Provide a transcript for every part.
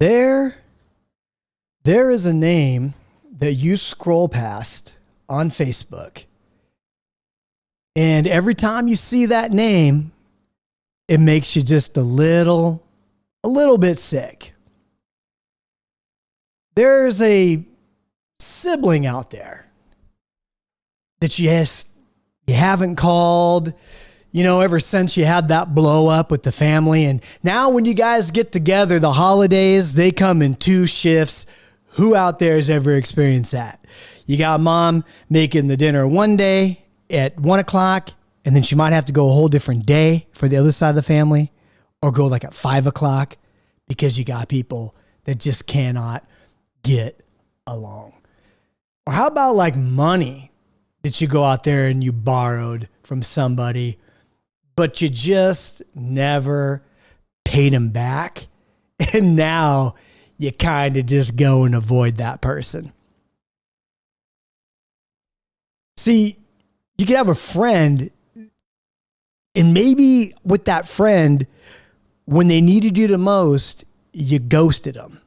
There is a name that you scroll past on Facebook, and every time you see that name, it makes you just a little bit sick. There's a sibling out there that you haven't called, ever since you had that blow up with the family. And now when you guys get together, the holidays, they come in 2 shifts. Who out there has ever experienced that? You got mom making the dinner one day at 1 o'clock, and then she might have to go a whole different day for the other side of the family, or go like at 5 o'clock because you got people that just cannot get along. Or how about like money that you go out there and you borrowed from somebody, but you just never paid them back. And now you kind of just go and avoid that person. See, you could have a friend, and maybe with that friend, when they needed you the most, you ghosted them.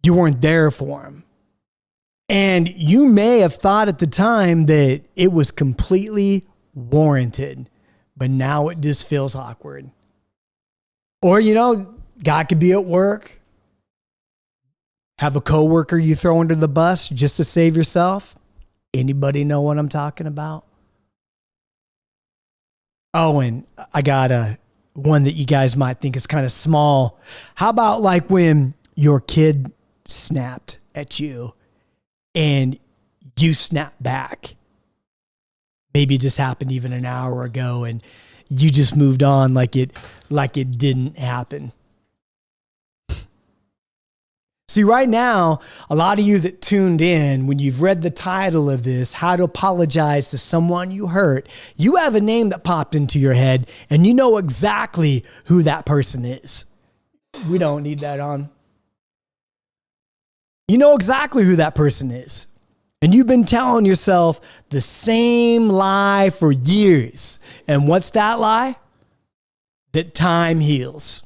You weren't there for them. And you may have thought at the time that it was completely warranted, but now it just feels awkward. Or, God could be at work, have a coworker you throw under the bus just to save yourself. Anybody know what I'm talking about? Oh, and I got one that you guys might think is kind of small. How about like when your kid snapped at you and you snapped back? Maybe it just happened even an hour ago and you just moved on like it didn't happen. See, right now, a lot of you that tuned in, when you've read the title of this, How to Apologize to Someone You Hurt, you have a name that popped into your head and you know exactly who that person is. We don't need that on. You know exactly who that person is. And you've been telling yourself the same lie for years. And what's that lie? That time heals.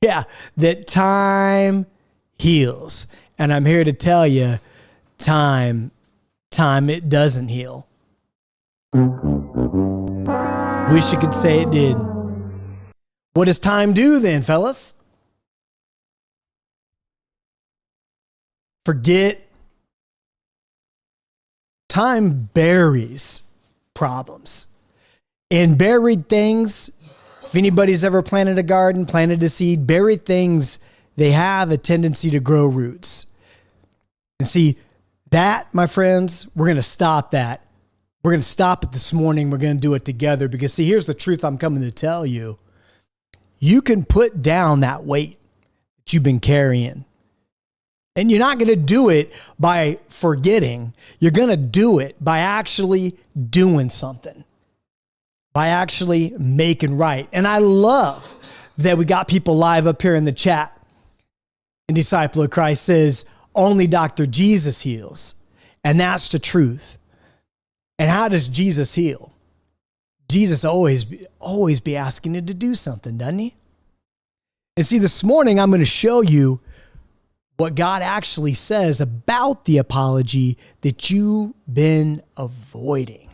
Yeah, that time heals. And I'm here to tell you, time, it doesn't heal. Wish you could say it did. What does time do then, fellas? Forget. Time buries problems. And buried things, if anybody's ever planted a garden, planted a seed, buried things, they have a tendency to grow roots. And see, that, my friends, we're going to stop that. We're going to stop it this morning. We're going to do it together because, see, here's the truth I'm coming to tell you. You can put down that weight that you've been carrying. And you're not going to do it by forgetting. You're going to do it by actually doing something. By actually making right. And I love that we got people live up here in the chat. And Disciple of Christ says, only Dr. Jesus heals. And that's the truth. And how does Jesus heal? Jesus always be asking you to do something, doesn't he? And see, this morning I'm going to show you what God actually says about the apology that you've been avoiding.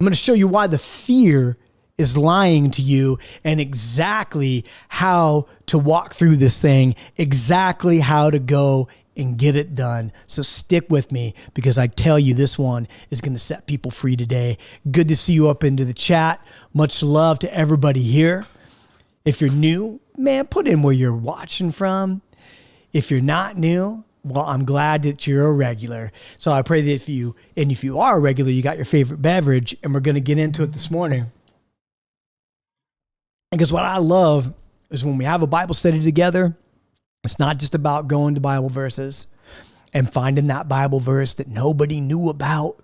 I'm going to show you why the fear is lying to you and exactly how to walk through this thing, exactly how to go and get it done. So stick with me because I tell you this one is going to set people free today. Good to see you up into the chat. Much love to everybody here. If you're new, man, put in where you're watching from. If you're not new, well, I'm glad that you're a regular. So I pray that if you are a regular, you got your favorite beverage, and we're going to get into it this morning. Because what I love is when we have a Bible study together, it's not just about going to Bible verses and finding that Bible verse that nobody knew about.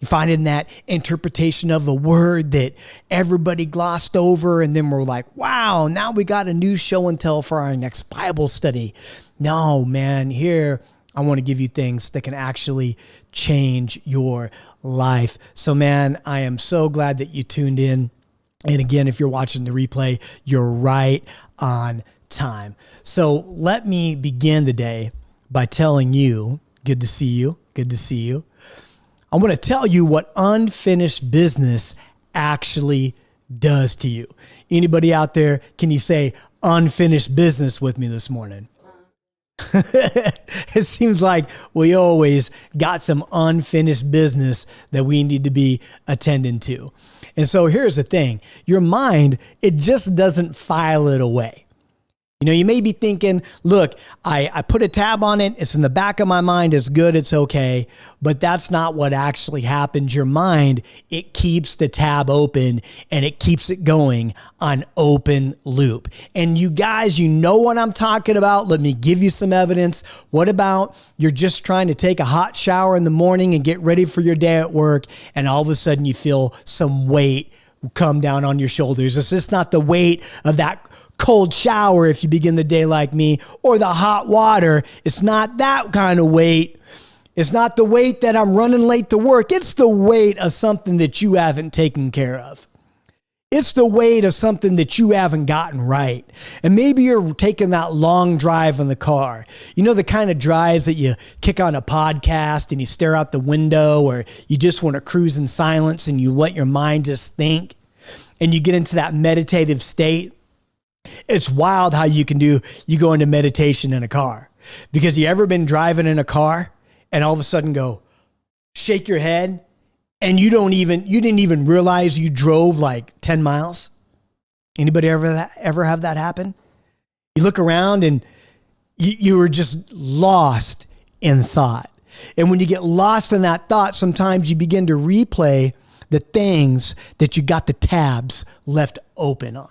Finding that interpretation of a word that everybody glossed over, and then we're like, wow, now we got a new show and tell for our next Bible study. No, man, here I want to give you things that can actually change your life. So, man, I am so glad that you tuned in. And again, if you're watching the replay, you're right on time. So let me begin the day by telling you, good to see you. Good to see you. I want to tell you what unfinished business actually does to you. Anybody out there, can you say unfinished business with me this morning? It seems like we always got some unfinished business that we need to be attending to. And so here's the thing. Your mind, it just doesn't file it away. You know, you may be thinking, look, I put a tab on it. It's in the back of my mind. It's good. It's okay. But that's not what actually happens. Your mind, it keeps the tab open and it keeps it going on open loop. And you guys, you know what I'm talking about. Let me give you some evidence. What about you're just trying to take a hot shower in the morning and get ready for your day at work, and all of a sudden you feel some weight come down on your shoulders? It's just not the weight of that cold shower if you begin the day like me, or the hot water. It's not that kind of weight. It's not the weight that I'm running late to work. It's the weight of something that you haven't taken care of. It's the weight of something that you haven't gotten right. And maybe you're taking that long drive in the car. You know, the kind of drives that you kick on a podcast and you stare out the window, or you just want to cruise in silence and you let your mind just think, and you get into that meditative state. It's wild how you go into meditation in a car. Because you ever been driving in a car and all of a sudden go, shake your head, and you didn't even realize you drove like 10 miles? Anybody ever have that happen? You look around and you were just lost in thought. And when you get lost in that thought, sometimes you begin to replay the things that you got the tabs left open on.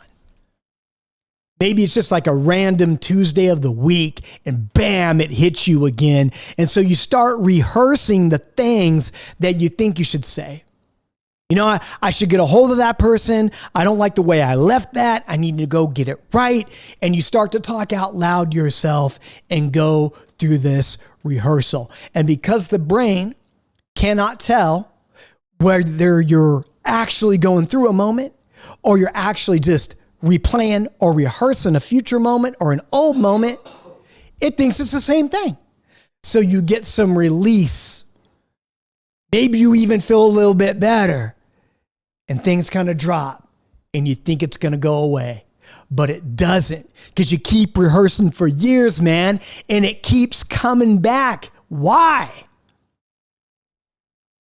Maybe it's just like a random Tuesday of the week and bam, it hits you again. And so you start rehearsing the things that you think you should say. You know, I should get a hold of that person. I don't like the way I left that. I need to go get it right. And you start to talk out loud to yourself and go through this rehearsal. And because the brain cannot tell whether you're actually going through a moment or you're actually just replaying or rehearsing a future moment or an old moment, it thinks it's the same thing. So you get some release. Maybe you even feel a little bit better, and things kind of drop and you think it's going to go away, but it doesn't, because you keep rehearsing for years, man, and it keeps coming back. Why?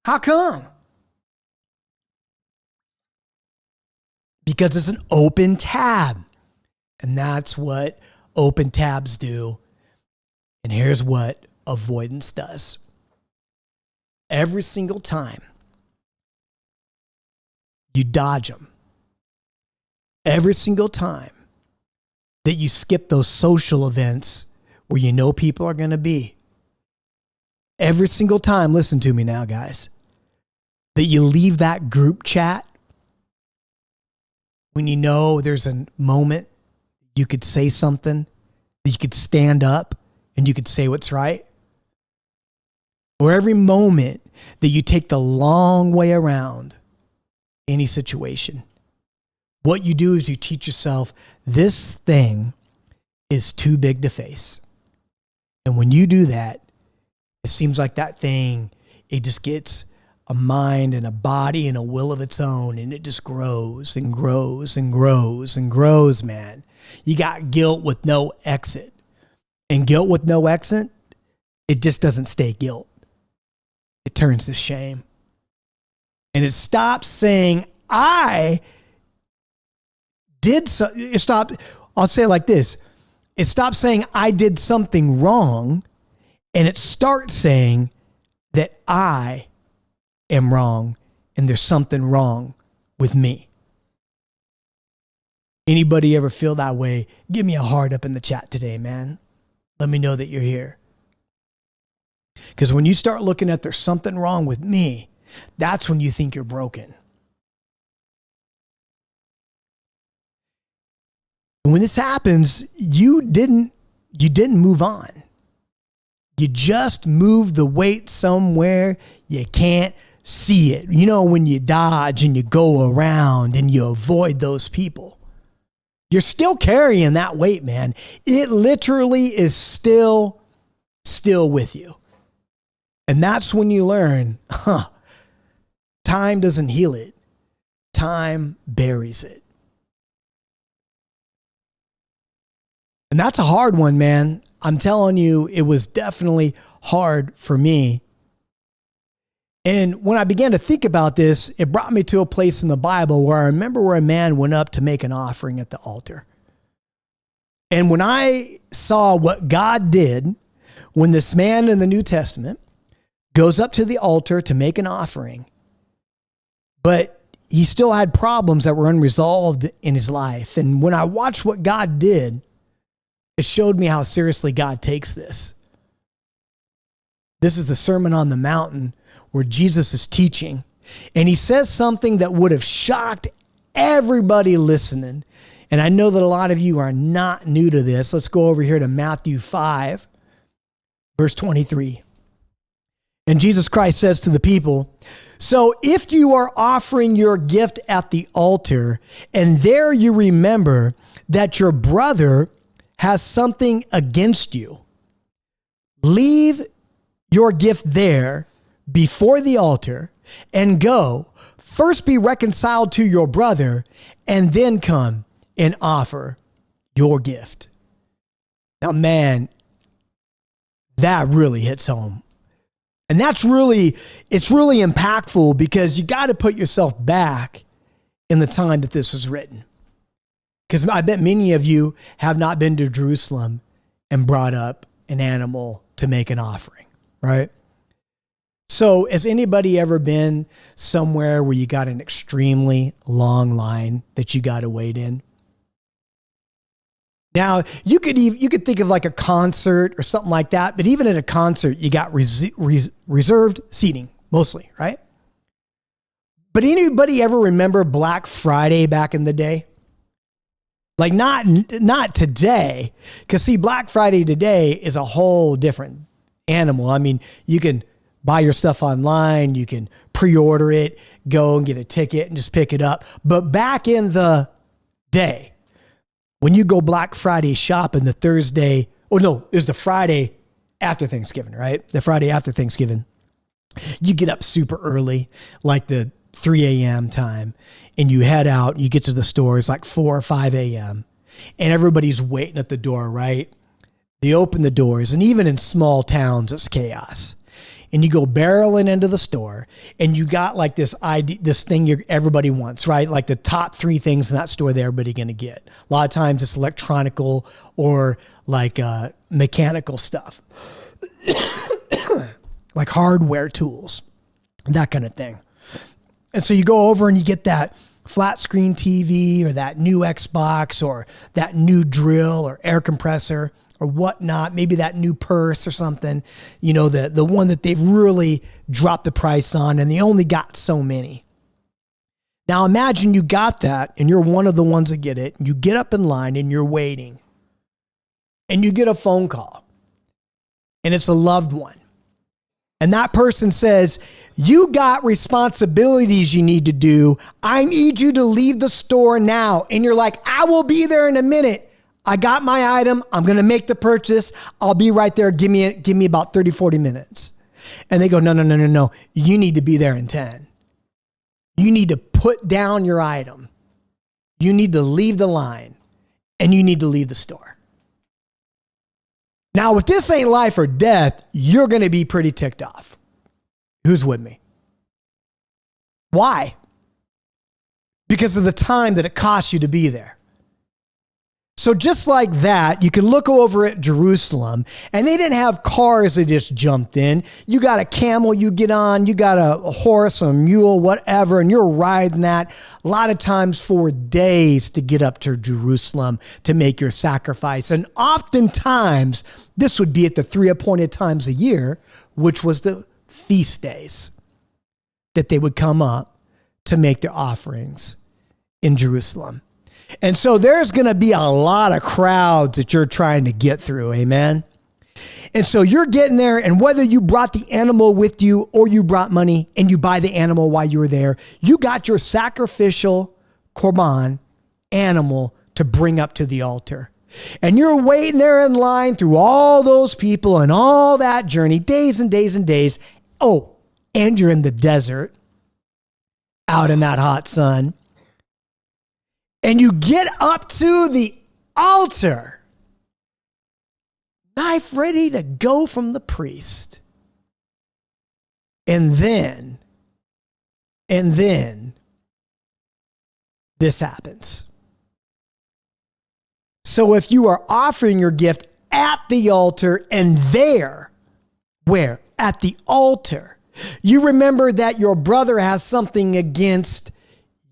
How come? Because it's an open tab. And that's what open tabs do. And here's what avoidance does. Every single time you dodge them, every single time that you skip those social events where you know people are going to be, every single time, listen to me now, guys, that you leave that group chat when you know there's a moment you could say something, that you could stand up and you could say what's right, or every moment that you take the long way around any situation, what you do is you teach yourself, this thing is too big to face. And when you do that, it seems like that thing, it just gets a mind and a body and a will of its own, and it just grows and grows and grows and grows, man. You got guilt with no exit. And guilt with no exit, it just doesn't stay guilt. It turns to shame. And it stops saying, I did so. I'll say it like this. It stops saying, I did something wrong, and it starts saying that I am wrong and there's something wrong with me. Anybody ever feel that way? Give me a heart up in the chat today, man. Let me know that you're here. Because when you start looking at there's something wrong with me, that's when you think you're broken. And when this happens, you didn't move on. You just moved the weight somewhere you can't see it. You know, when you dodge and you go around and you avoid those people, You're still carrying that weight, man. It literally is still with you. And that's when you learn, time doesn't heal it. Time buries it. And that's a hard one, man. I'm telling you, it was definitely hard for me. And when I began to think about this, it brought me to a place in the Bible where I remember where a man went up to make an offering at the altar. And when I saw what God did, when this man in the New Testament goes up to the altar to make an offering, but he still had problems that were unresolved in his life. And when I watched what God did, it showed me how seriously God takes this. This is the Sermon on the Mountain where Jesus is teaching. And he says something that would have shocked everybody listening. And I know that a lot of you are not new to this. Let's go over here to Matthew 5, verse 23. And Jesus Christ says to the people, "So if you are offering your gift at the altar, and there you remember that your brother has something against you, leave your gift there before the altar and go, first be reconciled to your brother, and then come and offer your gift." Now, man, that really hits home. And it's really impactful because you got to put yourself back in the time that this was written. Because I bet many of you have not been to Jerusalem and brought up an animal to make an offering, right? So has anybody ever been somewhere where you got an extremely long line that you got to wait in? Now, you could think of like a concert or something like that, but even at a concert, you got reserved seating mostly, right? But anybody ever remember Black Friday back in the day? Like not today, because see, Black Friday today is a whole different animal. I mean, you can buy your stuff online, you can pre-order it, go and get a ticket and just pick it up. But back in the day, when you go Black Friday shopping the Thursday, it was the Friday after Thanksgiving, right? The Friday after Thanksgiving. You get up super early, like the 3 a.m. time, and you head out, and you get to the store, it's like 4 or 5 a.m., and everybody's waiting at the door, right? They open the doors, and even in small towns, it's chaos. And you go barreling into the store, and you got like this thing everybody wants, right? Like the top 3 things in that store that everybody going to get. A lot of times it's electronical or like mechanical stuff, like hardware tools, that kind of thing. And so you go over and you get that flat screen TV or that new Xbox or that new drill or air compressor or whatnot, maybe that new purse or something, the one that they've really dropped the price on, and they only got so many. Now imagine you got that and you're one of the ones that get it, and you get up in line and you're waiting, and you get a phone call, and it's a loved one. And that person says, "You got responsibilities you need to do. I need you to leave the store now." And you're like, "I will be there in a minute. I got my item. I'm going to make the purchase. I'll be right there. Give me about 30, 40 minutes. And they go, no. You need to be there in 10. You need to put down your item. You need to leave the line, and you need to leave the store. Now, if this ain't life or death, you're going to be pretty ticked off. Who's with me? Why? Because of the time that it costs you to be there. So just like that, you can look over at Jerusalem, and they didn't have cars that just jumped in. You got a camel you get on, you got a horse, a mule, whatever, and you're riding that a lot of times for days to get up to Jerusalem to make your sacrifice. And oftentimes, this would be at the 3 appointed times a year, which was the feast days, that they would come up to make their offerings in Jerusalem. And so there's going to be a lot of crowds that you're trying to get through. Amen. And so you're getting there, and whether you brought the animal with you or you brought money and you buy the animal while you were there, you got your sacrificial korban animal to bring up to the altar. And you're waiting there in line through all those people and all that journey, days and days and days. Oh, and you're in the desert, out in that hot sun. And you get up to the altar, knife ready to go from the priest. And then this happens. So if you are offering your gift at the altar and there, where? At the altar, you remember that your brother has something against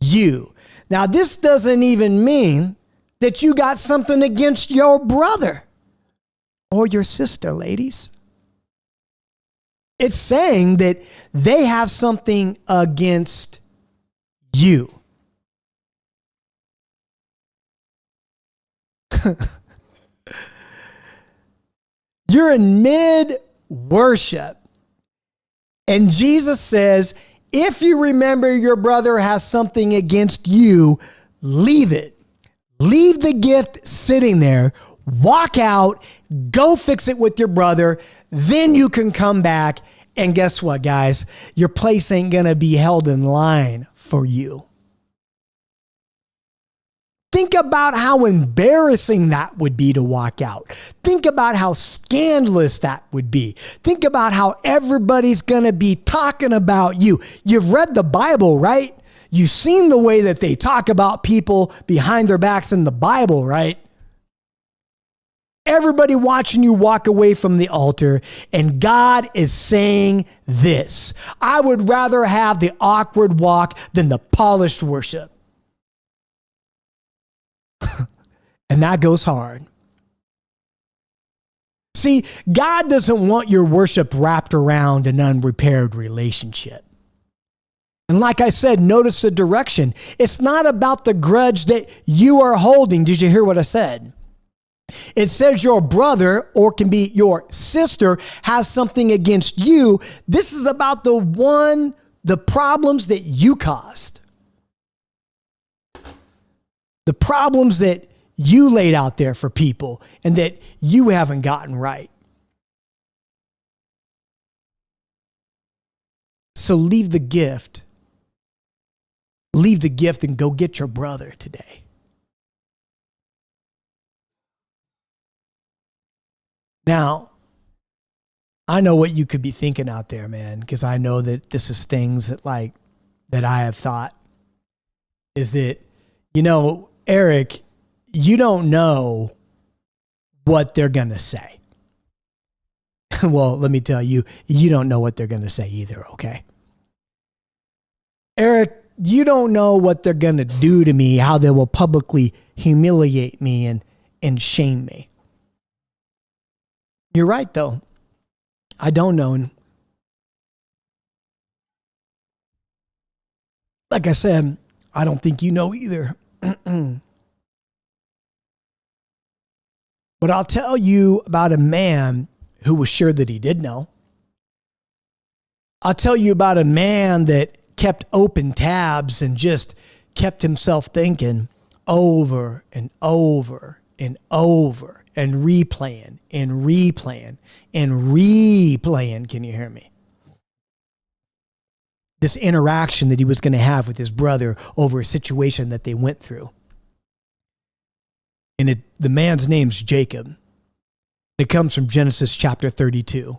you. Now, this doesn't even mean that you got something against your brother or your sister, ladies. It's saying that they have something against you. You're in mid-worship. And Jesus says, if you remember your brother has something against you, leave it. Leave the gift sitting there. Walk out. Go fix it with your brother. Then you can come back. And guess what, guys? Your place ain't going to be held in line for you. Think about how embarrassing that would be to walk out. Think about how scandalous that would be. Think about how everybody's going to be talking about you. You've read the Bible, right? You've seen the way that they talk about people behind their backs in the Bible, right? Everybody watching you walk away from the altar, and God is saying this: I would rather have the awkward walk than the polished worship. And that goes hard. See, God doesn't want your worship wrapped around an unrepaired relationship. And like I said, notice the direction. It's not about the grudge that you are holding. Did you hear what I said? It says your brother, or can be your sister, has something against you. This is about the problems that you caused. The problems that you laid out there for people and that you haven't gotten right. So leave the gift. Leave the gift and go get your brother today. Now, I know what you could be thinking out there, man, because I know that this is things that I have thought is that, Eric, you don't know what they're going to say. Well, let me tell you, you don't know what they're going to say either, okay? Eric, you don't know what they're going to do to me, how they will publicly humiliate me and shame me. You're right, though. I don't know. And like I said, I don't think you know either. But I'll tell you about a man who was sure that he did know. I'll tell you about a man that kept open tabs and just kept himself thinking over and over and over and replaying and replaying and replaying. Can you hear me? This interaction that he was going to have with his brother over a situation that they went through. And the man's name's Jacob. It comes from Genesis chapter 32.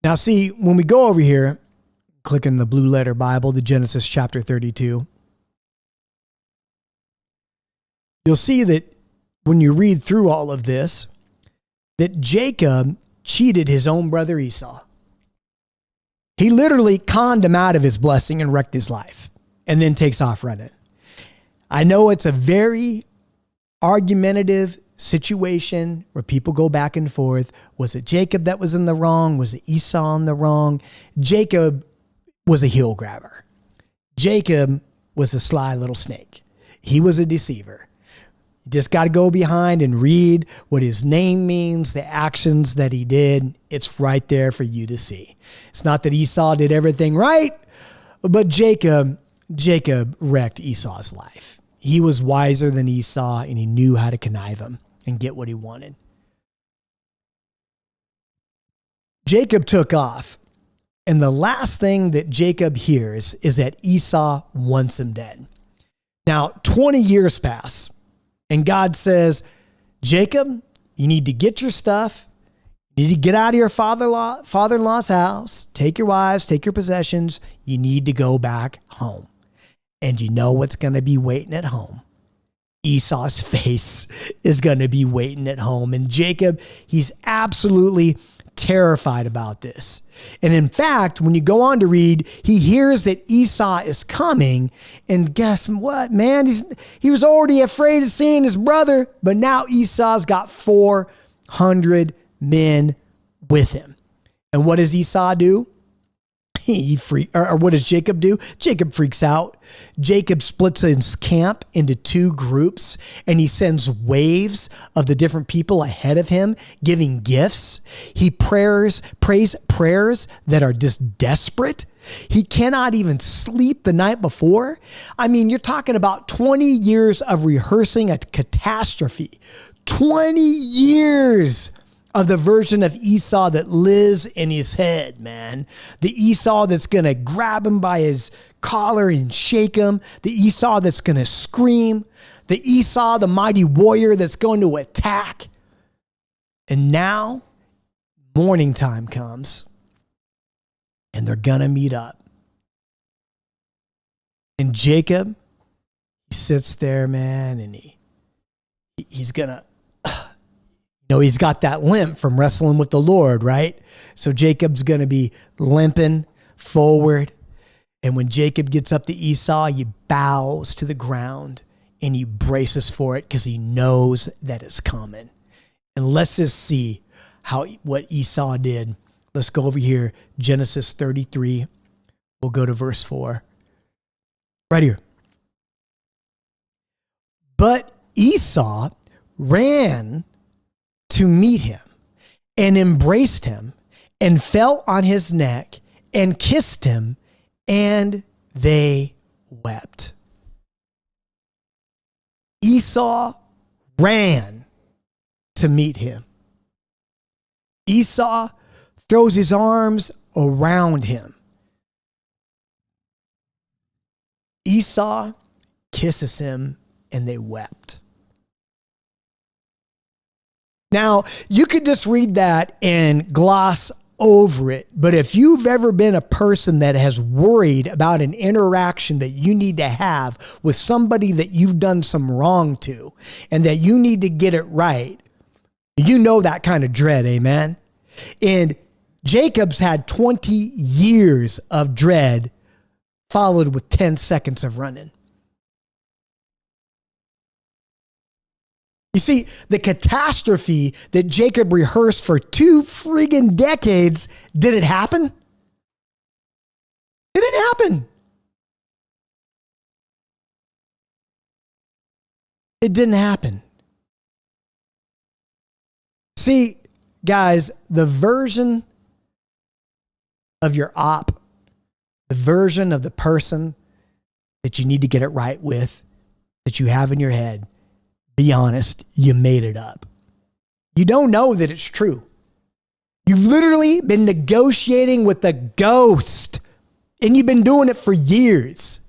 Now see, when we go over here, click in the blue letter Bible, the Genesis chapter 32, you'll see that when you read through all of this, that Jacob cheated his own brother Esau. He literally conned him out of his blessing and wrecked his life and then takes off running. I know it's a very argumentative situation where people go back and forth. Was it Jacob that was in the wrong? Was it Esau in the wrong? Jacob was a heel grabber. Jacob was a sly little snake. He was a deceiver. You just got to go behind and read what his name means, the actions that he did. It's right there for you to see. It's not that Esau did everything right, but Jacob wrecked Esau's life. he was wiser than Esau, and he knew how to connive him and get what he wanted. Jacob took off. And the last thing that Jacob hears is that Esau wants him dead. Now, 20 years pass, and God says, Jacob, you need to get your stuff. You need to get out of your father-in-law's house, take your wives, take your possessions. You need to go back home. And you know what's going to be waiting at home? Esau's face is going to be waiting at home. And Jacob, he's absolutely terrified about this. And in fact, when you go on to read, he hears that Esau is coming, and guess what, man? He was already afraid of seeing his brother, but now Esau's got 400 men with him. And what does Esau do? What does Jacob do? Jacob freaks out. Jacob splits his camp into two groups, and he sends waves of the different people ahead of him, giving gifts. He prays prayers that are just desperate. He cannot even sleep the night before. I mean, you're talking about 20 years of rehearsing a catastrophe. 20 years of the version of Esau that lives in his head, man. The Esau that's going to grab him by his collar and shake him. The Esau that's going to scream. The Esau, the mighty warrior that's going to attack. And now, morning time comes, and they're going to meet up. And Jacob, he sits there, man, and he's going to, he's got that limp from wrestling with the Lord, right? So Jacob's going to be limping forward. And when Jacob gets up to Esau, he bows to the ground and he braces for it because he knows that it's coming. And let's just see what Esau did. Let's go over here. Genesis 33. We'll go to verse 4. Right here. But Esau ran to meet him and embraced him and fell on his neck and kissed him, and they wept. Esau ran to meet him. Esau throws his arms around him. Esau kisses him, and they wept. Now, you could just read that and gloss over it, but if you've ever been a person that has worried about an interaction that you need to have with somebody that you've done some wrong to and that you need to get it right, you know that kind of dread, amen? And Jacob's had 20 years of dread followed with 10 seconds of running. You see, the catastrophe that Jacob rehearsed for 2 friggin' decades, did it happen? It didn't happen. It didn't happen. See, guys, the version of your op, the version of the person that you need to get it right with, that you have in your head, be honest, you made it up. You don't know that it's true. You've literally been negotiating with a ghost, and you've been doing it for years.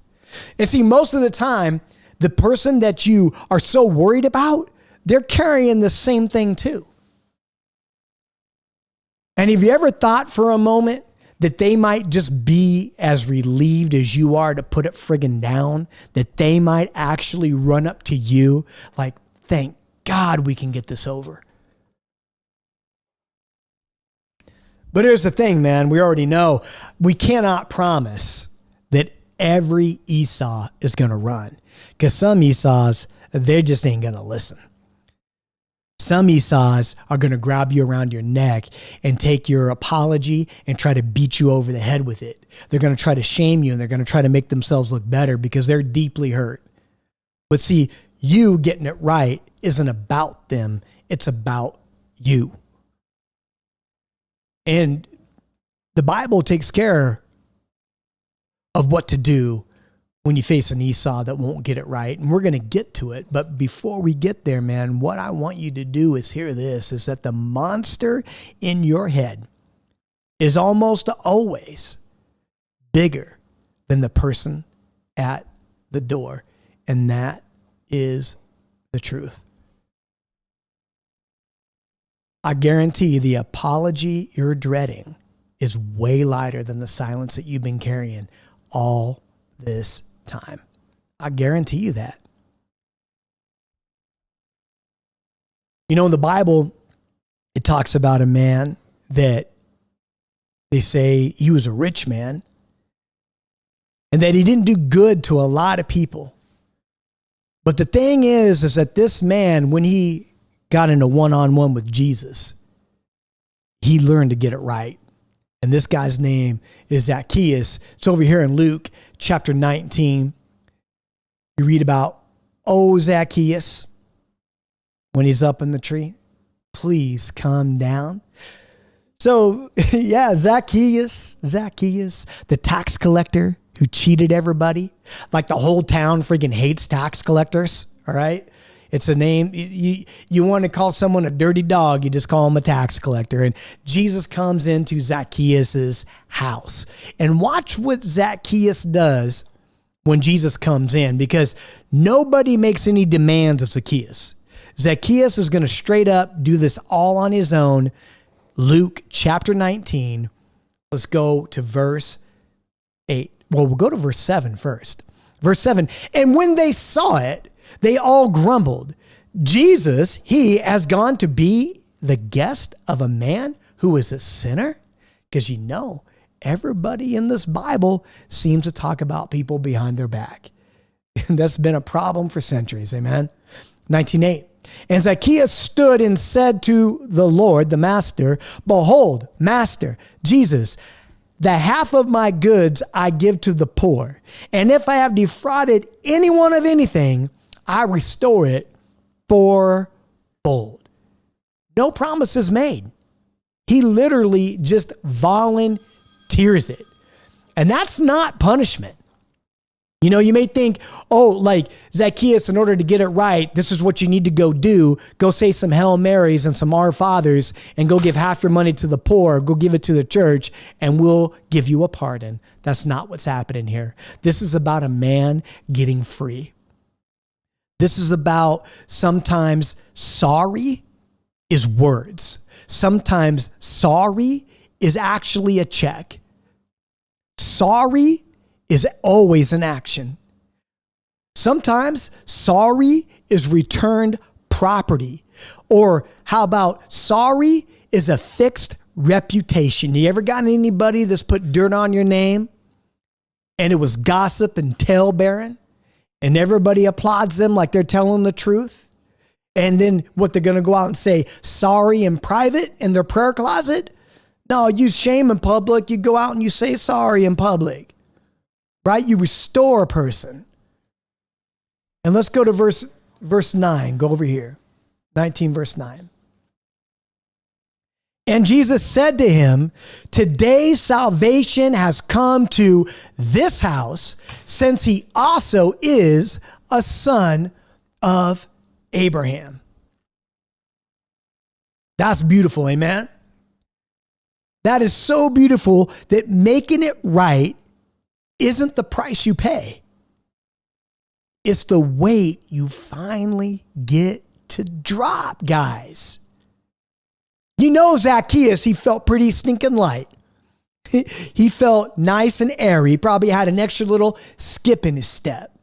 And see, most of the time, the person that you are so worried about, they're carrying the same thing too. And have you ever thought for a moment that they might just be as relieved as you are to put it friggin' down, that they might actually run up to you like, thank God we can get this over. But here's the thing, man. We already know we cannot promise that every Esau is going to run, because some Esau's, they just ain't going to listen. Some Esau's are going to grab you around your neck and take your apology and try to beat you over the head with it. They're going to try to shame you, and they're going to try to make themselves look better because they're deeply hurt. But see, you getting it right isn't about them. It's about you. And the Bible takes care of what to do when you face an Esau that won't get it right. And we're going to get to it. But before we get there, man, what I want you to do is hear this, is that the monster in your head is almost always bigger than the person at the door. And that is the truth. I guarantee the apology you're dreading is way lighter than the silence that you've been carrying all this time. I guarantee you that. You know, in the Bible, it talks about a man that they say he was a rich man and that he didn't do good to a lot of people. But the thing is that this man, when he got into one-on-one with Jesus, he learned to get it right. And this guy's name is Zacchaeus. It's over here in Luke chapter 19. You read about, Zacchaeus, when he's up in the tree, please come down. So, yeah, Zacchaeus, the tax collector who cheated everybody. Like the whole town freaking hates tax collectors, all right? It's a name. You want to call someone a dirty dog, you just call him a tax collector. And Jesus comes into Zacchaeus' house. And watch what Zacchaeus does when Jesus comes in, because nobody makes any demands of Zacchaeus. Zacchaeus is going to straight up do this all on his own. Luke chapter 19. Let's go to verse 8. Well, we'll go to verse 7 first. Verse 7. And when they saw it, they all grumbled. Jesus, he has gone to be the guest of a man who is a sinner? Because you know, everybody in this Bible seems to talk about people behind their back. That's been a problem for centuries. Amen. 19:8. And Zacchaeus stood and said to the Lord, the master, behold, master, Jesus, the half of my goods I give to the poor. And if I have defrauded anyone of anything, I restore it fourfold. No promises made. He literally just volunteers it. And that's not punishment. You know, you may think, like Zacchaeus, in order to get it right, this is what you need to go do. Go say some Hail Marys and some Our Fathers and go give half your money to the poor. Go give it to the church and we'll give you a pardon. That's not what's happening here. This is about a man getting free. This is about sometimes sorry is words. Sometimes sorry is actually a check. Sorry is always an action. Sometimes sorry is returned property. Or how about sorry is a fixed reputation? You ever gotten anybody that's put dirt on your name and it was gossip and tale-bearing and everybody applauds them like they're telling the truth? And then what, they're going to go out and say sorry in private in their prayer closet? No, you shame in public. You go out and you say sorry in public. Right? You restore a person. And let's go to verse 9. Go over here. 19 verse 9. And Jesus said to him, today salvation has come to this house, since he also is a son of Abraham. That's beautiful, amen? That is so beautiful that making it right isn't the price you pay. It's the weight you finally get to drop, guys. You know, Zacchaeus, he felt pretty stinking light. He felt nice and airy. He probably had an extra little skip in his step.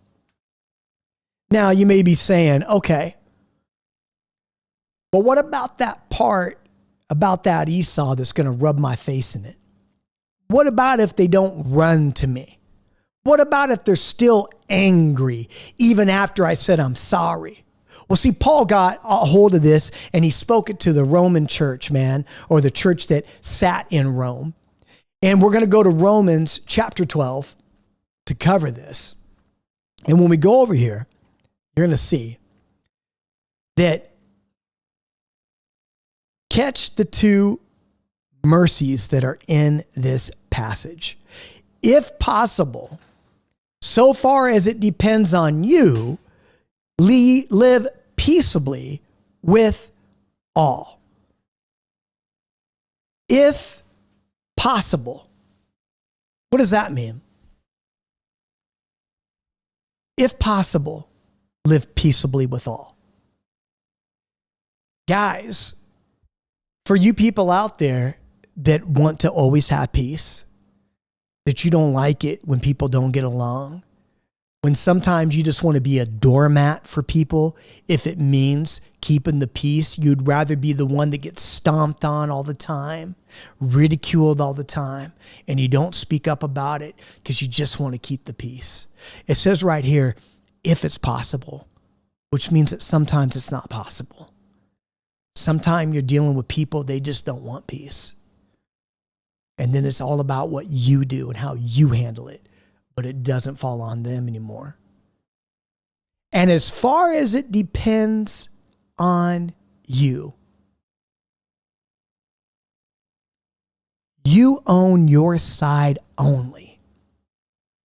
Now, you may be saying, okay, but what about that part about that Esau that's going to rub my face in it? What about if they don't run to me? What about if they're still angry even after I said I'm sorry? Well, see, Paul got a hold of this and he spoke it to the Roman church, man, or the church that sat in Rome. And we're going to go to Romans chapter 12 to cover this. And when we go over here, you're going to see that, catch the two mercies that are in this passage. If possible, So far as it depends on you, live peaceably with all. If possible. What does that mean? If possible, live peaceably with all. Guys, for you people out there that want to always have peace, that you don't like it when people don't get along, when sometimes you just want to be a doormat for people, if it means keeping the peace, you'd rather be the one that gets stomped on all the time, ridiculed all the time, and you don't speak up about it because you just want to keep the peace. It says right here, if it's possible, which means that sometimes it's not possible. Sometimes you're dealing with people, they just don't want peace. And then it's all about what you do and how you handle it. But it doesn't fall on them anymore. And as far as it depends on you, you own your side only.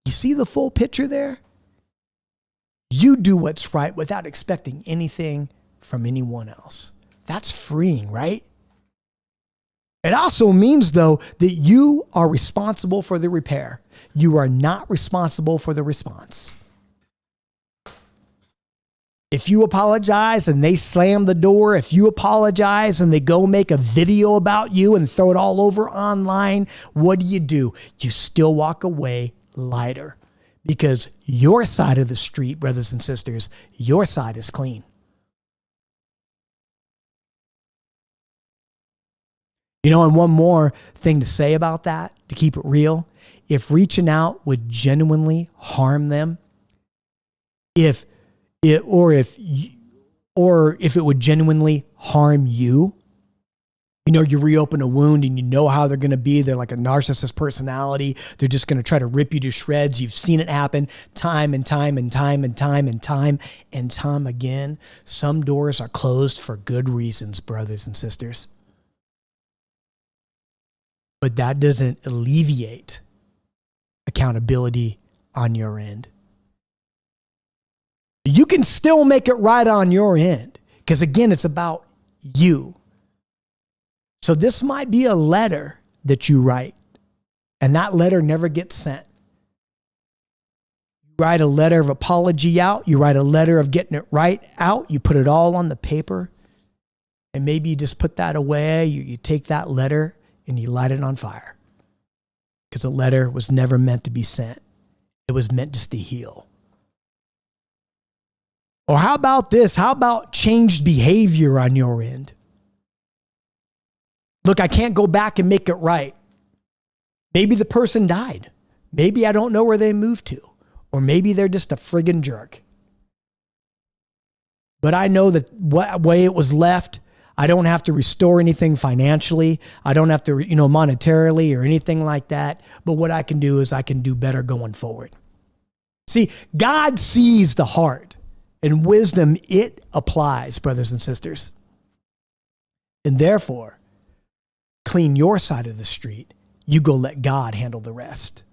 You see the full picture there? You do what's right without expecting anything from anyone else. That's freeing, right? It also means, though, that you are responsible for the repair. You are not responsible for the response. If you apologize and they slam the door, if you apologize and they go make a video about you and throw it all over online, what do? You still walk away lighter because your side of the street, brothers and sisters, your side is clean. You know, and one more thing to say about that, to keep it real, if reaching out would genuinely harm them, if it would genuinely harm you, you know, you reopen a wound and you know how they're going to be. They're like a narcissist personality. They're just going to try to rip you to shreds. You've seen it happen time and time and time and time and time and time again. Some doors are closed for good reasons, brothers and sisters. But that doesn't alleviate accountability on your end. You can still make it right on your end because, again, it's about you. So this might be a letter that you write, and that letter never gets sent. You write a letter of apology out. You write a letter of getting it right out. You put it all on the paper, and maybe you just put that away. You take that letter and you light it on fire because a letter was never meant to be sent. It was meant just to heal. Or how about this? How about changed behavior on your end? Look, I can't go back and make it right. Maybe the person died. Maybe I don't know where they moved to. Or maybe they're just a friggin' jerk. But I know that what way it was left, I don't have to restore anything financially. I don't have to, monetarily or anything like that. But what I can do is I can do better going forward. See, God sees the heart, and wisdom, it applies, brothers and sisters. And therefore, clean your side of the street. You go let God handle the rest.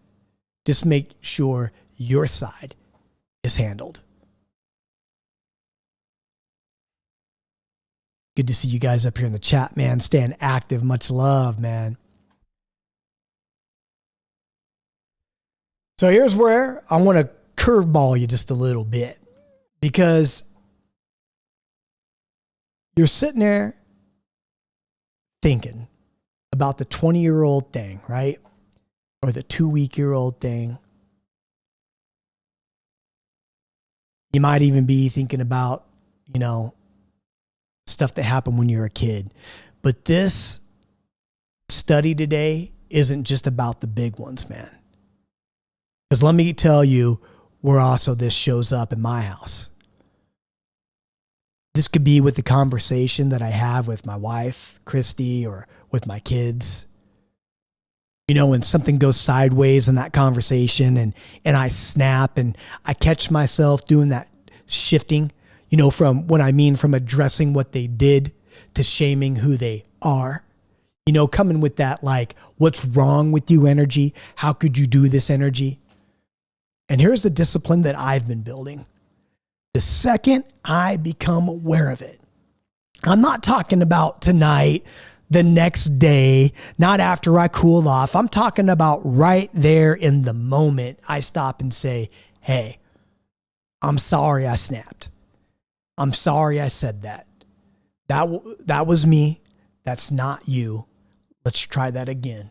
Just make sure your side is handled. Good to see you guys up here in the chat, man. Staying active. Much love, man. So here's where I want to curveball you just a little bit, because you're sitting there thinking about the 20-year-old thing, right? Or the 2-week-year-old thing. You might even be thinking about, stuff that happened when you were a kid. But this study today isn't just about the big ones, man. Because let me tell you where also this shows up in my house. This could be with the conversation that I have with my wife, Christy, or with my kids. When something goes sideways in that conversation and I snap and I catch myself doing that shifting, from addressing what they did to shaming who they are, coming with that, like, what's wrong with you energy? How could you do this energy? And here's the discipline that I've been building. The second I become aware of it, I'm not talking about tonight, the next day, not after I cool off. I'm talking about right there in the moment I stop and say, hey, I'm sorry I snapped. I'm sorry I said that. That was me. That's not you. Let's try that again.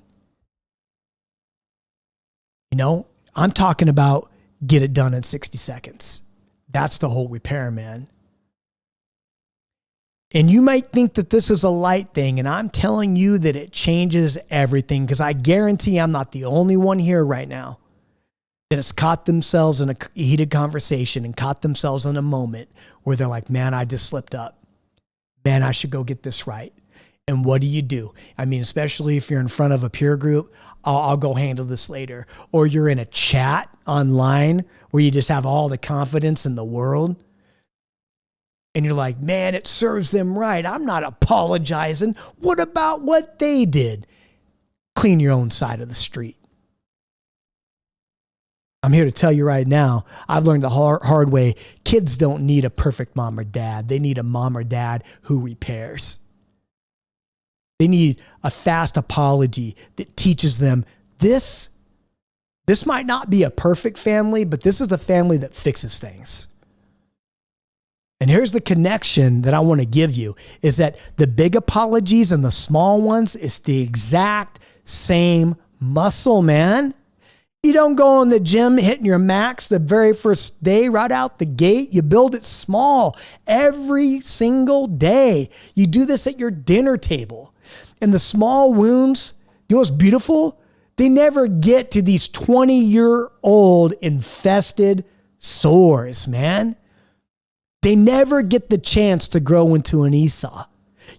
You know, I'm talking about get it done in 60 seconds. That's the whole repair, man. And you might think that this is a light thing, and I'm telling you that it changes everything, because I guarantee I'm not the only one here right now that has caught themselves in a heated conversation and caught themselves in a moment where they're like, man, I just slipped up. Man, I should go get this right. And what do? I mean, especially if you're in front of a peer group, I'll go handle this later. Or you're in a chat online where you just have all the confidence in the world. And you're like, man, it serves them right. I'm not apologizing. What about what they did? Clean your own side of the street. I'm here to tell you right now, I've learned the hard way. Kids don't need a perfect mom or dad. They need a mom or dad who repairs. They need a fast apology that teaches them this might not be a perfect family, but this is a family that fixes things. And here's the connection that I want to give you is that the big apologies and the small ones is the exact same muscle, man. You don't go in the gym hitting your max the very first day right out the gate. You build it small every single day. You do this at your dinner table. And the small wounds, you know what's beautiful? They never get to these 20-year-old infested sores, man. They never get the chance to grow into an Esau.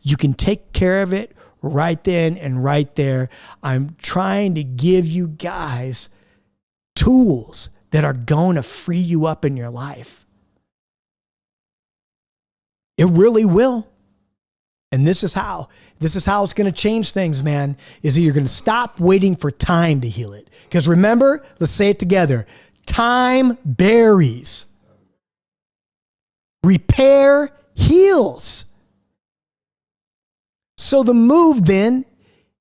You can take care of it right then and right there. I'm trying to give you guys tools that are going to free you up in your life. It really will. And this is how it's going to change things, man, is that you're going to stop waiting for time to heal it. Because remember, let's say it together. Time buries. Repair heals. So the move then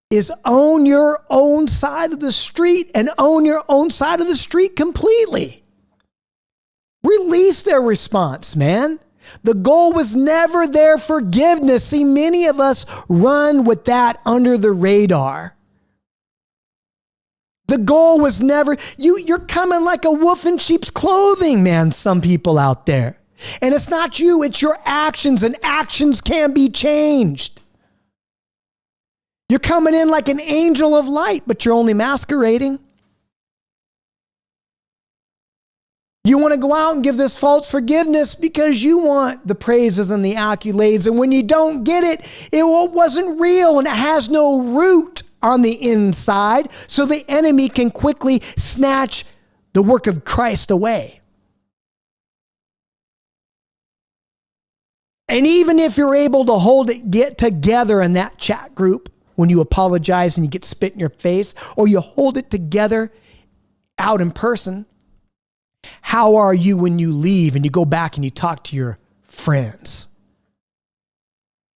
is own your own side of the street and own your own side of the street completely. Release their response, man. The goal was never their forgiveness. See, many of us run with that under the radar. The goal was never, you're coming like a wolf in sheep's clothing, man, some people out there. And it's not you, it's your actions, and actions can be changed. You're coming in like an angel of light, but you're only masquerading. You want to go out and give this false forgiveness because you want the praises and the accolades. And when you don't get it, it wasn't real and it has no root on the inside. So the enemy can quickly snatch the work of Christ away. And even if you're able to hold it, get together in that chat group when you apologize and you get spit in your face, or you hold it together out in person, how are you when you leave and you go back and you talk to your friends?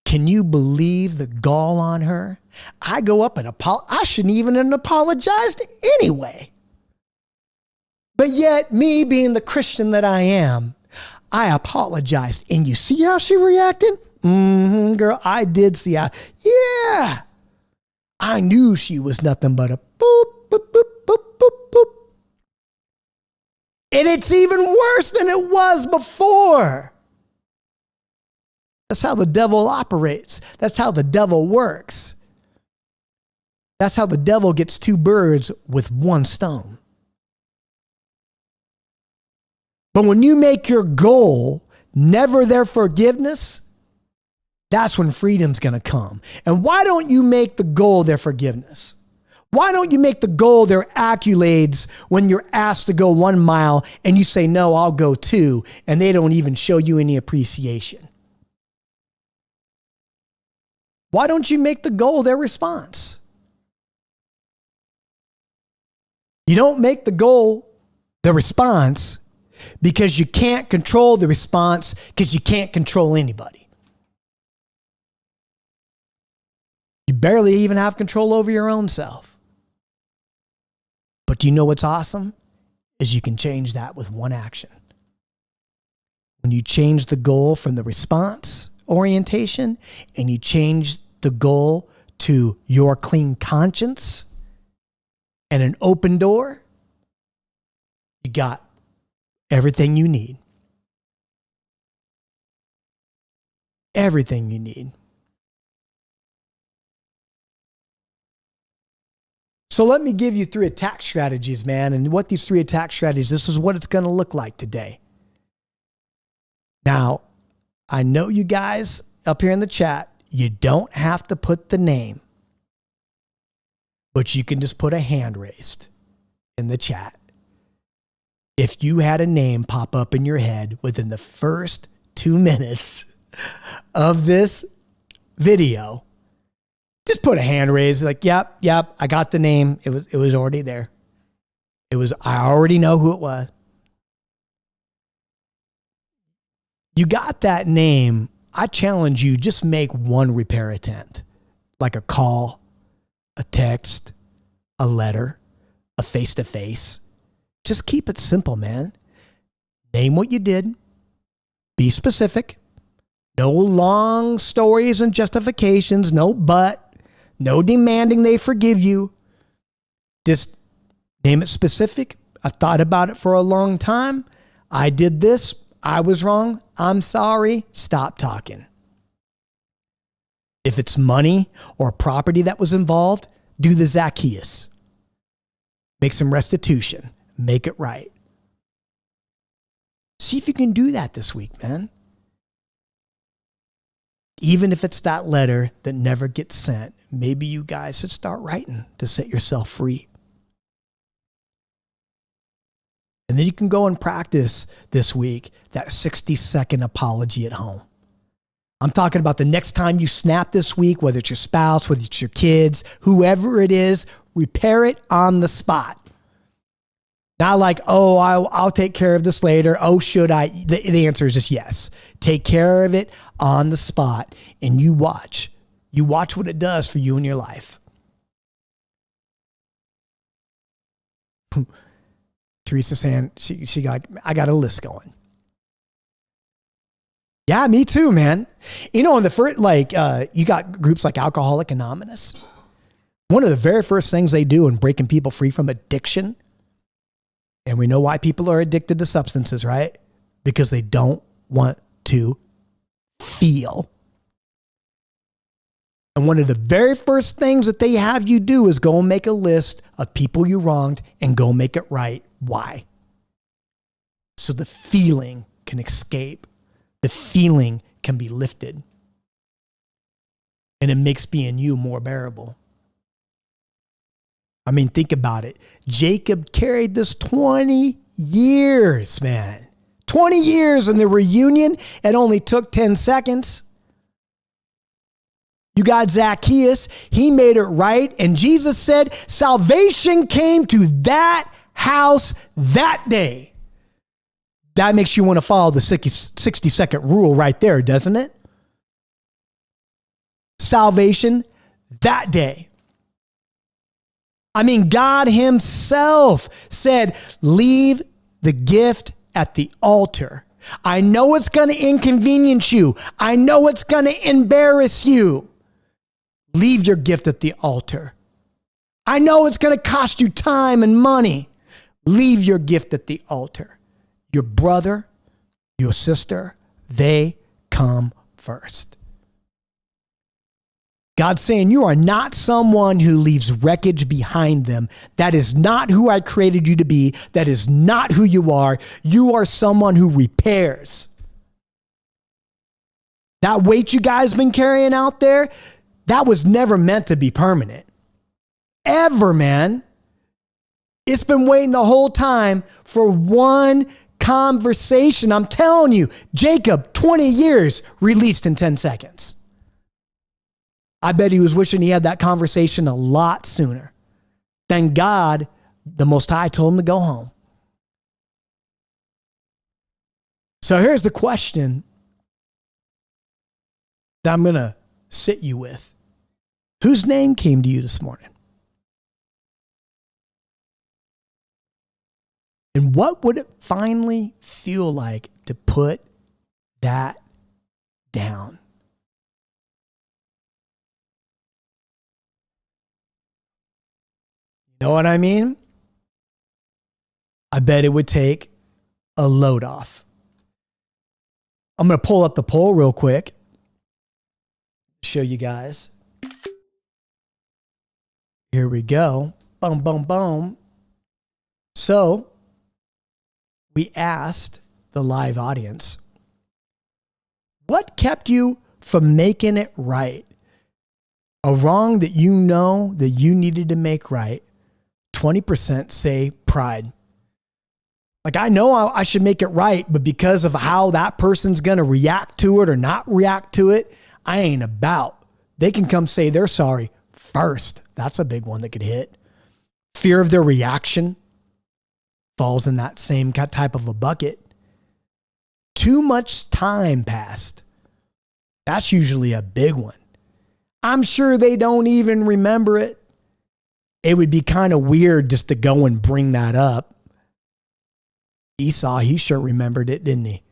Can you believe the gall on her? I go up and I shouldn't even have apologized anyway. But yet, me being the Christian that I am, I apologized. And you see how she reacted? Girl, I did see how. Yeah. I knew she was nothing but a boop, boop, boop, boop, boop, boop. And it's even worse than it was before. That's how the devil operates. That's how the devil works. That's how the devil gets two birds with one stone. But when you make your goal never their forgiveness, that's when freedom's going to come. And why don't you make the goal their forgiveness? Why don't you make the goal their accolades when you're asked to go 1 mile and you say, no, I'll go 2, and they don't even show you any appreciation? Why don't you make the goal their response? You don't make the goal the response because you can't control the response because you can't control anybody. You barely even have control over your own self. But do you know what's awesome? Is you can change that with one action. When you change the goal from the response orientation and you change the goal to your clean conscience and an open door, you got everything you need. Everything you need. So let me give you 3 attack strategies, man. And what these 3 attack strategies, this is what it's going to look like today. Now, I know you guys up here in the chat, you don't have to put the name, but you can just put a hand raised in the chat. If you had a name pop up in your head within the first 2 minutes of this video, just put a hand raised like, yep, I got the name. It was already there. I already know who it was. You got that name. I challenge you, just make one repair attempt, like a call, a text, a letter, a face-to-face. Just keep it simple, man. Name what you did. Be specific. No long stories and justifications. No but. No demanding they forgive you. Just name it specific. I've thought about it for a long time. I did this. I was wrong. I'm sorry. Stop talking. If it's money or property that was involved, do the Zacchaeus. Make some restitution. Make it right. See if you can do that this week, man. Even if it's that letter that never gets sent, maybe you guys should start writing to set yourself free. And then you can go and practice this week that 60-second apology at home. I'm talking about the next time you snap this week, whether it's your spouse, whether it's your kids, whoever it is, repair it on the spot. Not like, oh, I'll take care of this later. Oh, should I? The answer is just yes. Take care of it on the spot and you watch. You watch what it does for you in your life. Teresa saying, she got, I got a list going. Yeah, me too, man. You know, in the first, you got groups like Alcoholic Anonymous. One of the very first things they do in breaking people free from addiction, and we know why people are addicted to substances, right? Because they don't want to feel. And one of the very first things that they have you do is go and make a list of people you wronged and go make it right. Why? So the feeling can escape. The feeling can be lifted. And it makes being you more bearable. I mean, think about it. Jacob carried this 20 years, man. 20 years in the reunion. It only took 10 seconds. You got Zacchaeus. He made it right. And Jesus said, salvation came to that house that day. That makes you want to follow the 60-second rule right there, doesn't it? Salvation that day. I mean, God himself said, leave the gift at the altar. I know it's going to inconvenience you. I know it's going to embarrass you. Leave your gift at the altar. I know it's going to cost you time and money. Leave your gift at the altar. Your brother, your sister, they come first. God's saying you are not someone who leaves wreckage behind them. That is not who I created you to be. That is not who you are. You are someone who repairs. That weight you guys been carrying out there, that was never meant to be permanent. Ever, man. It's been waiting the whole time for one conversation. I'm telling you, Jacob, 20 years, released in 10 seconds. I bet he was wishing he had that conversation a lot sooner. Thank God, the Most High told him to go home. So here's the question that I'm going to sit you with. Whose name came to you this morning? And what would it finally feel like to put that down? You know what I mean? I bet it would take a load off. I'm going to pull up the poll real quick. Show you guys. Here we go. Boom, boom, boom. So we asked the live audience, what kept you from making it right? A wrong that you know that you needed to make right. 20% say pride. Like, I know I should make it right, but because of how that person's going to react to it or not react to it, I ain't about. They can come say they're sorry first. That's a big one that could hit. Fear of their reaction falls in that same type of a bucket. Too much time passed. That's usually a big one. I'm sure they don't even remember it. It would be kind of weird just to go and bring that up. Esau, he sure remembered it, didn't he?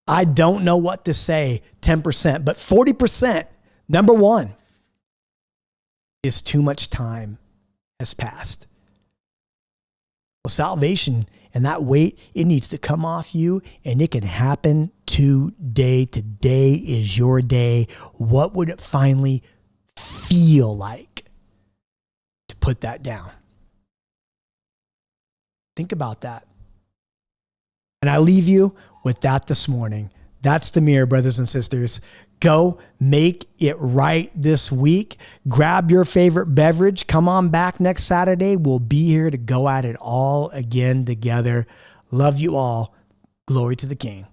I don't know what to say, 10%, but 40%, number one, is too much time has passed. Well, salvation and that weight, it needs to come off you, and it can happen today. Today is your day. What would it finally feel like to put that down? Think about that. And I leave you with that this morning. That's the mirror, brothers and sisters. Go make it right this week. Grab your favorite beverage. Come on back next Saturday. We'll be here to go at it all again together. Love you all. Glory to the King.